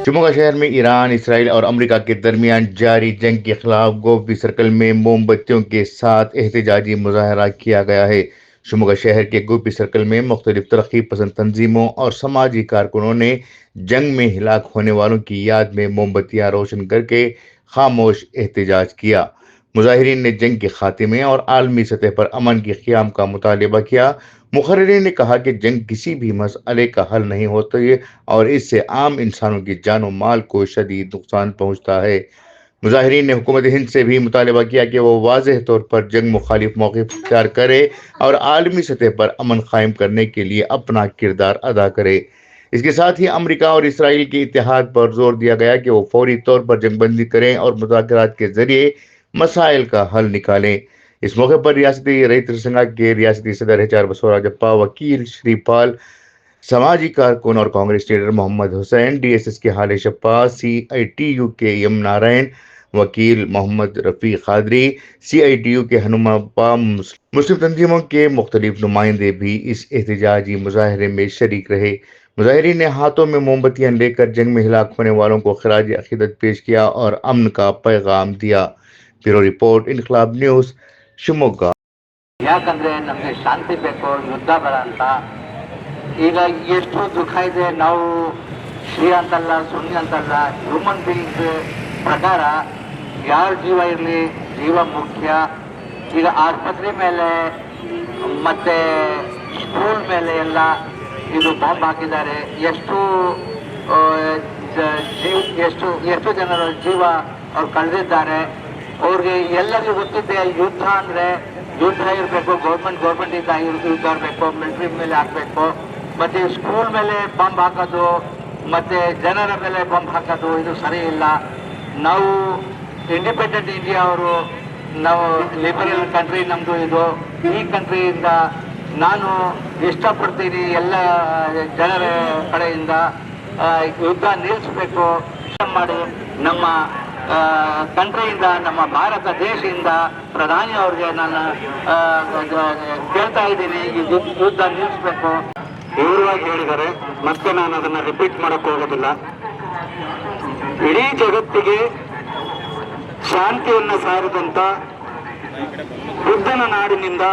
शिमोगा शहर में Iran, Israel और अमेरिका के दरमियान जारी जंग के खिलाफ गोपी सर्कल में मोमबत्तियों के साथ एहतजाजी मुजाहरा किया गया है। शिमोगा शहर के गोपी सर्कल में मुख्तलिफ तरक्की पसंद तंजीमों और समाजी कारकुनों ने जंग में हिलाक होने वालों की याद में मोमबत्तियां रोशन करके खामोश एहतजाज किया। मुजाहिरीन ने जंग के खात्मे और आलमी सतह पर अमन की क़याम का मुतालबा किया। मुखर्रिरीन ने कहा कि जंग किसी भी मसले का हल नहीं होती है और इससे आम इंसानों की जान और माल को शदीद नुकसान पहुंचता है। मुजाहिरीन ने हुकूमत हिंद से भी मुतालबा किया कि वो वाज़ेह तौर पर जंग मुखालिफ मौक़िफ़ इख्तियार करे और आलमी सतह पर अमन कायम करने के लिए अपना किरदार अदा करे। इसके साथ ही अमेरिका और इसराइल के इत्तेहाद पर जोर दिया गया कि वो फौरी तौर पर जंगबंदी करें और मुज़ाकरात के जरिए मसाइल का हल निकालें। इस मौके पर रियासती रईत संघ के रियासती सदर एच आर बसवराजप्पा, वकील श्रीपाल, समाजी कारकुन और कांग्रेस लीडर मोहम्मद हुसैन, डीएसएस के हाले शब्बाज, सीआईटीयू के एम नारायण, वकील मोहम्मद रफीक कादरी, सीआईटीयू के हनुमापा, मुस्लिम तंजीमों के मुख्तलिफ नुमाइंदे भी इस एहतजाजी मुजाहरे में शरीक रहे। मुजाहिरीन ने हाथों में मोमबत्तियां लेकर जंग में हिलाक होने वालों को खराज अकीदत पेश किया और अमन का पैगाम दिया। ब्यूरो रिपोर्ट, इनकलाब न्यूज़, शिवमोगा। ಯಾಕಂದ್ರೆ ನಮಗೆ ಶಾಂತಿ ಬೇಕು, ಯುದ್ಧ ಬೇಡ ಅಂತ. ಈಗ ಎಷ್ಟು ದುಃಖ ಇದೆ. ನಾವು ಶ್ರೀ ಅಂತಲ್ಲ, ಸುನ್ನಿ ಅಂತಲ್ಲ, ಹ್ಯೂಮನ್ ಬೀಯಿಂಗ್ಸ್ ಪ್ರಕಾರ ಯಾರ ಜೀವ ಇರಲಿ, ಜೀವ ಮುಖ್ಯ. ಈಗ ಆಸ್ಪತ್ರೆ ಮೇಲೆ ಮತ್ತೆ ಸ್ಕೂಲ್ ಮೇಲೆ ಎಲ್ಲ ಇದು ಬಾಂಬ್ ಹಾಕಿದ್ದಾರೆ. ಎಷ್ಟು ಎಷ್ಟು ಜನರ ಜೀವ ಅವ್ರು ಕಳೆದಿದ್ದಾರೆ. ಅವ್ರಿಗೆ ಎಲ್ಲರಿಗೂ ಗೊತ್ತಿದೆ ಯುದ್ಧ ಅಂದರೆ ಯುದ್ಧ ಇರಬೇಕು, ಗೌರ್ಮೆಂಟ್ ಯುದ್ಧ ಇರಬೇಕು, ಮಿಲಿಟರಿ ಮೇಲೆ ಹಾಕಬೇಕು. ಮತ್ತು ಸ್ಕೂಲ್ ಮೇಲೆ ಬಾಂಬ್ ಹಾಕೋದು ಮತ್ತು ಜನರ ಮೇಲೆ ಬಾಂಬ್ ಹಾಕೋದು ಇದು ಸರಿ ಇಲ್ಲ. ನಾವು ಇಂಡಿಪೆಂಡೆಂಟ್ ಇಂಡಿಯಾ ಅವರು, ನಾವು ಲಿಬರಲ್ ಕಂಟ್ರಿ ನಮ್ಮದು ಇದು. ಈ ಕಂಟ್ರಿಯಿಂದ ನಾನು ಇಷ್ಟಪಡ್ತೀನಿ ಎಲ್ಲ ಜನರ ಕಡೆಯಿಂದ ಯುದ್ಧ ನಿಲ್ಲಿಸಬೇಕು ಮಾಡಿ ನಮ್ಮ ಕಂಟ್ರಿಯಿಂದ, ನಮ್ಮ ಭಾರತ ದೇಶದಿಂದ ಪ್ರಧಾನಿ ಅವ್ರಿಗೆ ನಾನು ಕೇಳ್ತಾ ಇದ್ದೀನಿ, ಈ ಯುದ್ಧ ನಿಲ್ಲಿಸಬೇಕು. ವಿವರವಾಗಿ ಹೇಳಿದ್ದಾರೆ, ಮತ್ತೆ ನಾನು ಅದನ್ನು ರಿಪೀಟ್ ಮಾಡಕ್ಕೆ ಹೋಗೋದಿಲ್ಲ. ಇಡೀ ಜಗತ್ತಿಗೆ ಶಾಂತಿಯನ್ನು ಸಾರಿದಂತ ಬುದ್ಧನ ನಾಡಿನಿಂದ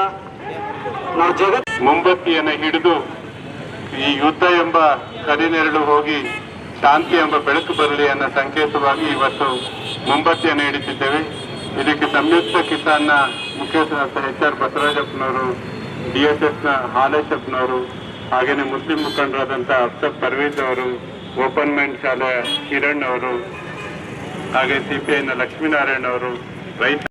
ನಾವು ಮೊಂಬತ್ತಿಯನ್ನು ಹಿಡಿದು ಈ ಯುದ್ಧ ಎಂಬ ಕರಿನೆರಳು ಹೋಗಿ ಶಾಂತಿ ಎಂಬ ಬೆಳಕು ಬರಲಿ ಅನ್ನೋ ಸಂಕೇತವಾಗಿ ಇವತ್ತು ಮೊಂಬತ್ತಿಯನ್ನು ಹಿಡಿತಿದ್ದೇವೆ. ಇದಕ್ಕೆ ಸಂಯುಕ್ತ ಕಿಸಾನ್ನ ಮುಖ್ಯಸ್ಥರಾದ ಎಚ್ ಆರ್ ಬಸವರಾಜಪ್ಪನವರು, ಡಿಎಸ್ಎಸ್ನ ಹಾಲೇಶಪ್ಪನವರು, ಹಾಗೆಯೇ ಮುಸ್ಲಿಂ ಮುಖಂಡರಾದಂಥ ಅಫ್ಸಫ್ ಪರ್ವೇಜ್ ಅವರು, ಓಪನ್ ಮೈಂಡ್ ಶಾಲೆಯ ಕಿರಣ್ ಅವರು, ಹಾಗೆ ಸಿಪಿಐನ ಲಕ್ಷ್ಮೀನಾರಾಯಣ ಅವರು, ರೈತ